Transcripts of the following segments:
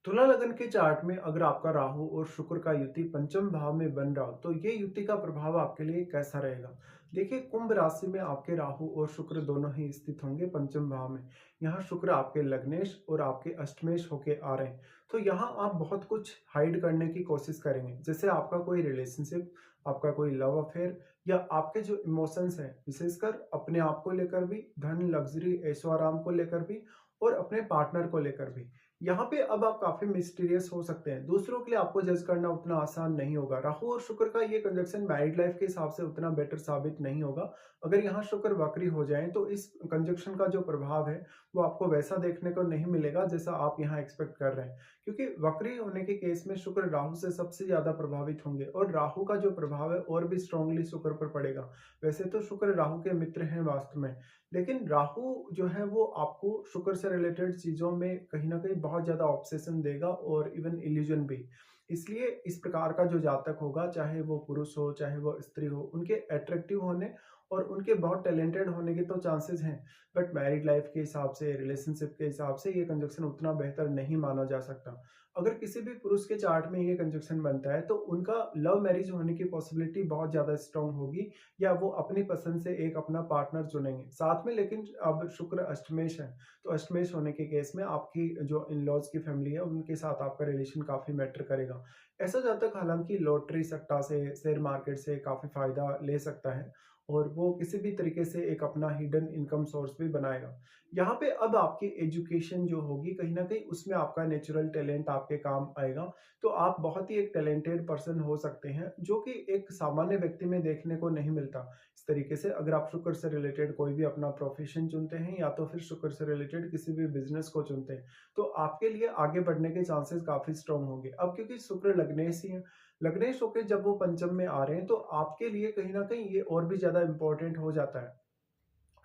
तुला लगन के चार्ट में अगर आपका राहु और शुक्र का युति पंचम भाव में बन रहा हो तो ये युति का प्रभाव आपके लिए कैसा रहेगा। देखिए, कुंभ राशि में आपके राहु और शुक्र दोनों ही स्थित होंगे पंचम भाव में। यहाँ शुक्र आपके लग्नेश और आपके अष्टमेश होके आ रहे हैं। तो यहाँ आप बहुत कुछ हाइड करने की कोशिश करेंगे, जैसे आपका कोई रिलेशनशिप, आपका कोई लव अफेयर, या आपके जो इमोशंस हैं विशेषकर अपने आप को लेकर भी, धन लग्जरी ऐशो आराम को लेकर भी, और अपने पार्टनर को लेकर भी। यहाँ पे अब आप काफ़ी मिस्टीरियस हो सकते हैं। दूसरों के लिए आपको जज करना उतना आसान नहीं होगा। राहु और शुक्र का ये कंजंक्शन मैरिड लाइफ के हिसाब से उतना बेटर साबित नहीं होगा। अगर यहाँ शुक्र वक्री हो जाएँ तो इस कंजंक्शन का जो प्रभाव है वो आपको वैसा देखने को नहीं मिलेगा जैसा आप यहाँ एक्सपेक्ट कर रहे हैं। क्योंकि वक्री होने के केस में शुक्र राहु से सबसे ज़्यादा प्रभावित होंगे और राहु का जो प्रभाव है और भी स्ट्रांगली शुक्र पर पड़ेगा। वैसे तो शुक्र राहु के मित्र हैं वास्तव में, लेकिन राहु जो है वो आपको शुक्र से रिलेटेड चीज़ों में कहीं न कहीं बहुत ज़्यादा ऑब्सेशन देगा और इवन इल्यूजन भी। इसलिए इस प्रकार का जो जातक होगा, चाहे वो पुरुष हो, चाहे वो स्त्री हो, उनके अट्रैक्टिव होने और उनके बहुत टैलेंटेड होने के तो चांसेस हैं। बट मैरिड लाइफ के हिसाब से, रिलेशनशिप के हिसाब से ये कंजंक्शन उतना बेहतर नहीं माना जा सकता। अगर किसी भी पुरुष के चार्ट में ये कंजंक्शन बनता है तो उनका लव मैरिज होने की पॉसिबिलिटी बहुत ज़्यादा स्ट्रांग होगी, या वो अपनी पसंद से एक अपना पार्टनर चुनेंगे साथ में। लेकिन अब शुक्र अष्टमेश है, तो अष्टमेश होने के केस में आपकी जो इन लॉज की फैमिली है उनके साथ आपका रिलेशन काफ़ी मैटर करेगा। ऐसा जातक हालांकि लॉटरी सट्टा से, शेयर मार्केट से काफ़ी फायदा ले सकता है और वो किसी भी तरीके से एक अपना हिडन इनकम सोर्स भी बनाएगा। यहाँ पे अब आपकी एजुकेशन जो होगी कहीं ना कहीं उसमें आपका नेचुरल टैलेंट आपके काम आएगा। तो आप बहुत ही एक टैलेंटेड पर्सन हो सकते हैं जो कि एक सामान्य व्यक्ति में देखने को नहीं मिलता। इस तरीके से अगर आप शुक्र से रिलेटेड कोई भी अपना प्रोफेशन चुनते हैं या तो फिर शुक्र से रिलेटेड किसी भी बिजनेस को चुनते हैं तो आपके लिए आगे बढ़ने के चांसेस काफी स्ट्रांग होंगे। अब क्योंकि शुक्र लग्नेश ही है, लग्नेश होके जब वो पंचम में आ रहे हैं तो आपके लिए कहीं ना कहीं ये और भी ज्यादा इंपॉर्टेंट हो जाता है।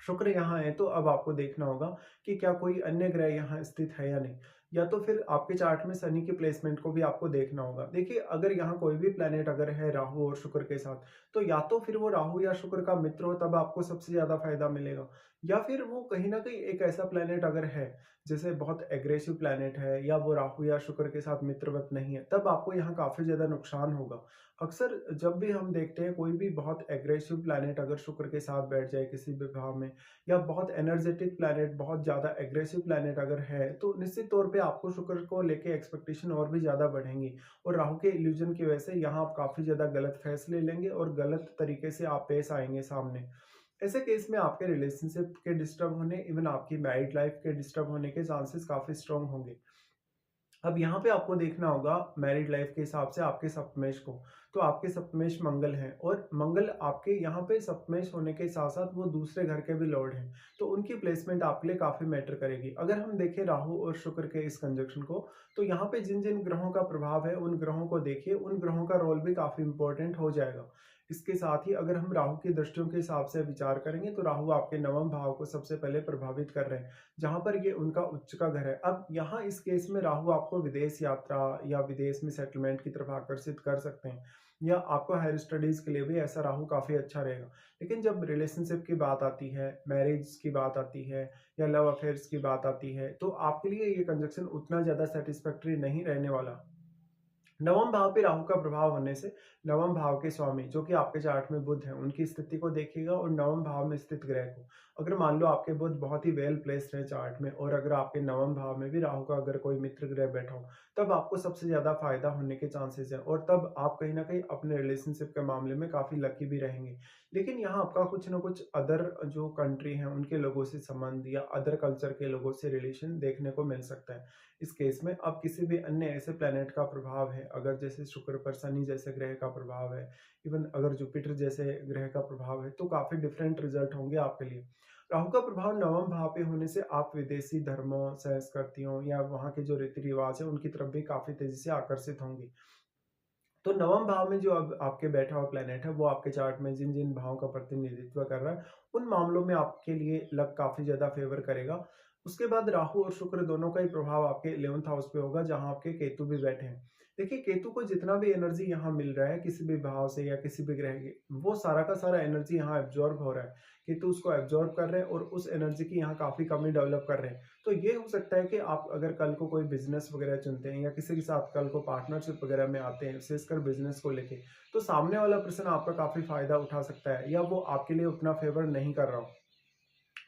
शुक्र यहाँ है तो अब आपको देखना होगा कि क्या कोई अन्य ग्रह यहाँ स्थित है या नहीं, या तो फिर आपके चार्ट में शनि की प्लेसमेंट को भी आपको देखना होगा। देखिए, अगर यहाँ कोई भी प्लेनेट अगर है राहु और शुक्र के साथ, तो या तो फिर वो राहु या शुक्र का मित्र हो तब आपको सबसे ज्यादा फायदा मिलेगा, या फिर वो कहीं ना कहीं एक ऐसा प्लेनेट अगर है जैसे बहुत एग्रेसिव प्लेनेट है या वो राहु या शुक्र के साथ मित्रवत नहीं है, तब आपको यहाँ काफी ज्यादा नुकसान होगा। अक्सर जब भी हम देखते हैं कोई भी बहुत एग्रेसिव प्लेनेट अगर शुक्र के साथ बैठ जाए किसी भी भाव में, या बहुत एनर्जेटिक प्लैनेट, बहुत ज़्यादा एग्रेसिव प्लैनेट अगर है, तो निश्चित तौर पे आपको शुक्र को लेके एक्सपेक्टेशन और भी ज़्यादा बढ़ेंगी। और राहु के इल्यूजन की वजह से यहाँ आप काफ़ी ज़्यादा गलत फैसले लेंगे और गलत तरीके से आप पेश आएंगे सामने। ऐसे केस में आपके रिलेशनशिप के डिस्टर्ब होने, इवन आपकी मैरिड लाइफ के डिस्टर्ब होने के चांसेस काफ़ी स्ट्रांग होंगे। अब यहाँ पे आपको देखना होगा मैरिड लाइफ के हिसाब से आपके सप्तमेश को। तो आपके सप्तमेश मंगल हैं और मंगल आपके यहाँ पे सप्तमेश होने के साथ साथ वो दूसरे घर के भी लॉर्ड हैं। तो उनकी प्लेसमेंट आपके लिए काफी मैटर करेगी। अगर हम देखें राहु और शुक्र के इस कंजक्शन को, तो यहाँ पे जिन जिन ग्रहों का प्रभाव है उन ग्रहों को देखिए, उन ग्रहों का रोल भी काफी इंपॉर्टेंट हो जाएगा। इसके साथ ही अगर हम राहु की दृष्टियों के हिसाब से विचार करेंगे तो राहु आपके नवम भाव को सबसे पहले प्रभावित कर रहे हैं, जहां पर ये उनका उच्च का घर है। अब यहाँ इस केस में राहु आपको विदेश यात्रा या विदेश में सेटलमेंट की तरफ आकर्षित कर सकते हैं, या आपको हायर स्टडीज के लिए भी ऐसा राहु काफी अच्छा रहेगा। लेकिन जब रिलेशनशिप की बात आती है, मैरिज की बात आती है, या लव अफेयर्स की बात आती है, तो आपके लिए ये कंजक्शन उतना ज्यादा सेटिस्फैक्टरी नहीं रहने वाला। नवम भाव पे राहु का प्रभाव होने से नवम भाव के स्वामी जो कि आपके चार्ट में बुध है उनकी स्थिति को देखिएगा, और नवम भाव में स्थित ग्रह को। अगर मान लो आपके बुध बहुत ही वेल प्लेस्ड है चार्ट में, और अगर आपके नवम भाव में भी राहु का अगर कोई मित्र ग्रह बैठा हो, तब आपको सबसे ज्यादा फायदा होने के चांसेस है, और तब आप कहीं ना कहीं अपने रिलेशनशिप के मामले में काफी लकी भी रहेंगे। लेकिन यहाँ आपका कुछ ना कुछ अदर जो कंट्री है उनके लोगों से संबंध, या अदर कल्चर के लोगों से रिलेशन देखने को मिल सकता है। इस केस में अब किसी भी अन्य ऐसे प्लेनेट का प्रभाव है, अगर जैसे शुक्र पर शनि जैसे ग्रह का प्रभाव है, इवन अगर जुपिटर जैसे ग्रह का प्रभाव है, तो काफी डिफरेंट रिजल्ट होंगे आपके लिए। राहु का प्रभाव नवम भाव पे होने से आप विदेशी धर्मों, संस्कृतियों या वहाँ के जो रीति रिवाज है उनकी तरफ भी काफी तेजी से आकर्षित होंगे। तो नवम भाव में जो अब आपके बैठा हुआ प्लेनेट है वो आपके चार्ट में जिन जिन भावों का प्रतिनिधित्व कर रहा है, उन मामलों में आपके लिए लक काफी ज्यादा फेवर करेगा। उसके बाद राहु और शुक्र दोनों का ही प्रभाव आपके 11th हाउस पे होगा, जहाँ आपके केतु भी बैठे हैं। देखिए, केतु को जितना भी एनर्जी यहाँ मिल रहा है किसी भी भाव से या किसी भी ग्रह के, वो सारा का सारा एनर्जी यहाँ एब्जॉर्ब हो रहा है। केतु उसको एब्जॉर्ब कर रहे हैं और उस एनर्जी की यहाँ काफ़ी कमी डेवलप कर रहे हैं। तो ये हो सकता है कि आप अगर कल को कोई बिज़नेस वगैरह चुनते हैं या किसी के साथ कल को पार्टनरशिप वगैरह में आते हैं, विशेषकर बिज़नेस को लेके, तो सामने वाला पर्सन आपका काफ़ी फ़ायदा उठा सकता है या वो आपके लिए उतना फ़ेवर नहीं कर रहा हो।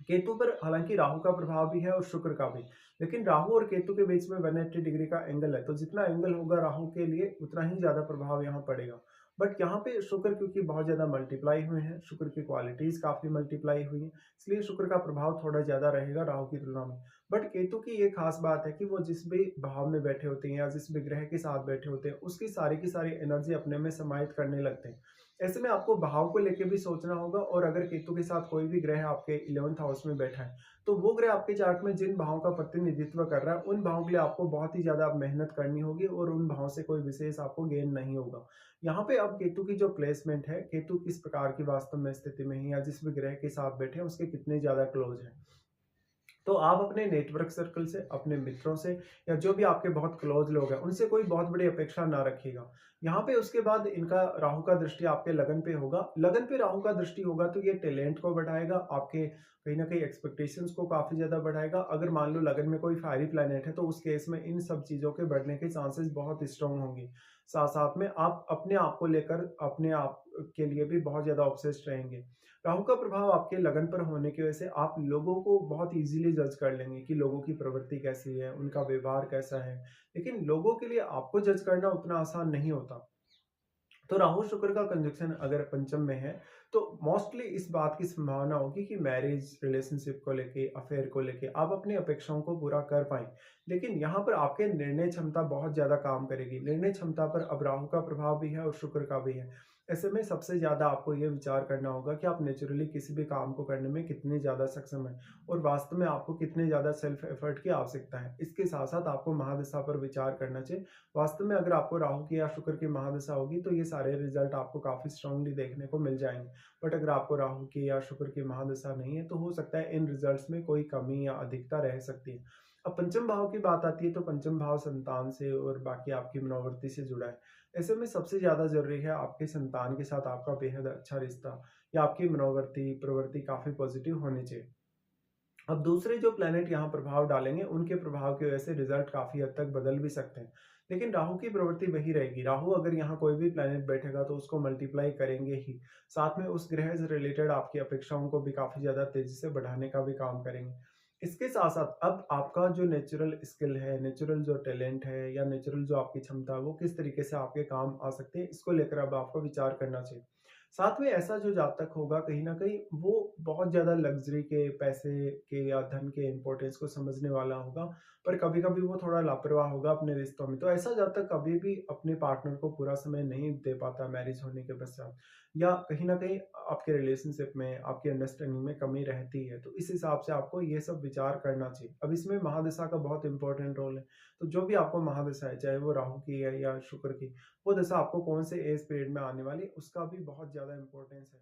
केतु पर हालाँकि राहु का प्रभाव भी है और शुक्र का भी, लेकिन राहु और केतु के बीच में 180 डिग्री का एंगल है, तो जितना एंगल होगा राहु के लिए उतना ही ज़्यादा प्रभाव यहाँ पड़ेगा। बट यहाँ पे शुक्र क्योंकि बहुत ज़्यादा मल्टीप्लाई हुए हैं, शुक्र की क्वालिटीज़ काफ़ी मल्टीप्लाई हुई हैं, इसलिए शुक्र का प्रभाव थोड़ा ज़्यादा रहेगा राहु की तुलना में। बट केतु की ये खास बात है कि वो जिस भी भाव में बैठे होते हैं या जिस भी ग्रह के साथ बैठे होते हैं, उसकी सारी की सारी एनर्जी अपने में समाहित करने लगते हैं। ऐसे में आपको भाव को लेके भी सोचना होगा, और अगर केतु के साथ कोई भी ग्रह आपके 11th हाउस में बैठा है, तो वो ग्रह आपके चार्ट में जिन भावों का प्रतिनिधित्व कर रहा है, उन भावों के लिए आपको बहुत ही ज़्यादा अब मेहनत करनी होगी और उन भावों से कोई विशेष आपको गेन नहीं होगा। यहाँ पे अब केतु की जो प्लेसमेंट है, केतु किस प्रकार की वास्तव में स्थिति में है या जिस भी ग्रह के साथ बैठे हैं, उसके कितने ज़्यादा क्लोज हैं। तो आप अपने नेटवर्क सर्कल से, अपने मित्रों से या जो भी आपके बहुत क्लोज लोग हैं, उनसे कोई बहुत बड़ी अपेक्षा ना रखिएगा। यहाँ पे उसके बाद इनका राहु का दृष्टि आपके लगन पे होगा। लगन पे राहु का दृष्टि होगा तो ये टैलेंट को बढ़ाएगा, आपके कहीं न कहीं एक्सपेक्टेशंस को काफ़ी ज़्यादा बढ़ाएगा। अगर मान लो लगन में कोई फायरी प्लैनेट है, तो उस केस में इन सब चीज़ों के बढ़ने के चांसेस बहुत स्ट्रॉन्ग होंगे। साथ-साथ में आप अपने आप को लेकर अपने आप के लिए भी बहुत ज़्यादा ऑब्सेस्ड रहेंगे। राहु का प्रभाव आपके लगन पर होने की वजह से आप लोगों को बहुत ईज़िली जज कर लेंगे कि लोगों की प्रवृत्ति कैसी है, उनका व्यवहार कैसा है। लेकिन लोगों के लिए आपको जज करना उतना आसान नहीं होता। तो राहु शुक्र का कंजक्शन अगर पंचम में है, तो मोस्टली इस बात की संभावना होगी कि मैरिज रिलेशनशिप को लेके, अफेयर को लेके आप अपनी अपेक्षाओं को पूरा कर पाएँ। लेकिन यहाँ पर आपके निर्णय क्षमता बहुत ज़्यादा काम करेगी। निर्णय क्षमता पर अब राहु का प्रभाव भी है और शुक्र का भी है। ऐसे में सबसे ज़्यादा आपको ये विचार करना होगा कि आप नेचुरली किसी भी काम को करने में कितने ज़्यादा सक्षम हैं और वास्तव में आपको कितने ज़्यादा सेल्फ एफर्ट की आवश्यकता है। इसके साथ-साथ आपको महादशा पर विचार करना चाहिए। वास्तव में अगर आपको राहु की या शुक्र की महादशा होगी, तो ये सारे रिजल्ट आपको काफ़ी स्ट्रांगली देखने को मिल जाएँगे। बट अगर आपको राहु की या शुक्र की महादशा नहीं है, तो हो सकता है इन रिजल्ट्स में कोई कमी या अधिकता रह सकती है। अब पंचम भाव की बात आती है, तो पंचम भाव संतान से और बाकी आपकी मनोवृत्ति से जुड़ा है। ऐसे में सबसे ज़्यादा ज़रूरी है आपके संतान के साथ आपका बेहद अच्छा रिश्ता या आपकी मनोवृत्ति, प्रवृत्ति काफ़ी पॉजिटिव होनी चाहिए। अब दूसरे जो प्लैनेट यहाँ प्रभाव डालेंगे, उनके प्रभाव की वजह से रिजल्ट काफ़ी हद तक बदल भी सकते हैं। लेकिन राहु की प्रवृत्ति वही रहेगी। राहु अगर यहाँ कोई भी प्लैनेट बैठेगा तो उसको मल्टीप्लाई करेंगे ही। साथ में उस ग्रह से रिलेटेड आपकी अपेक्षाओं को भी काफ़ी ज़्यादा तेज़ी से बढ़ाने का भी काम करेंगे। इसके साथ-साथ अब आपका जो नेचुरल स्किल है, नेचुरल जो टैलेंट है या नेचुरल जो आपकी क्षमता है, वो किस तरीके से आपके काम आ सकते हैं, इसको लेकर अब आपको विचार करना चाहिए। साथ में ऐसा जो जातक होगा कहीं न कहीं वो बहुत ज़्यादा लग्ज़री के, पैसे के या धन के इम्पोर्टेंस को समझने वाला होगा, पर कभी-कभी वो थोड़ा लापरवाह होगा अपने रिश्तों में। तो ऐसा जातक कभी भी अपने पार्टनर को पूरा समय नहीं दे पाता मैरिज होने के पश्चात, या कहीं न कहीं आपके रिलेशनशिप में, आपकी अंडरस्टैंडिंग में कमी रहती है। तो इस हिसाब से आपको ये सब विचार करना चाहिए। अब इसमें महादशा का बहुत इम्पोर्टेंट रोल है। तो जो भी आपको महादशा है, चाहे वो राहु की है या शुक्र की, वो दशा आपको कौन से एज पीरियड में आने वाली है, उसका भी बहुत ज़्यादा इम्पोर्टेंस है।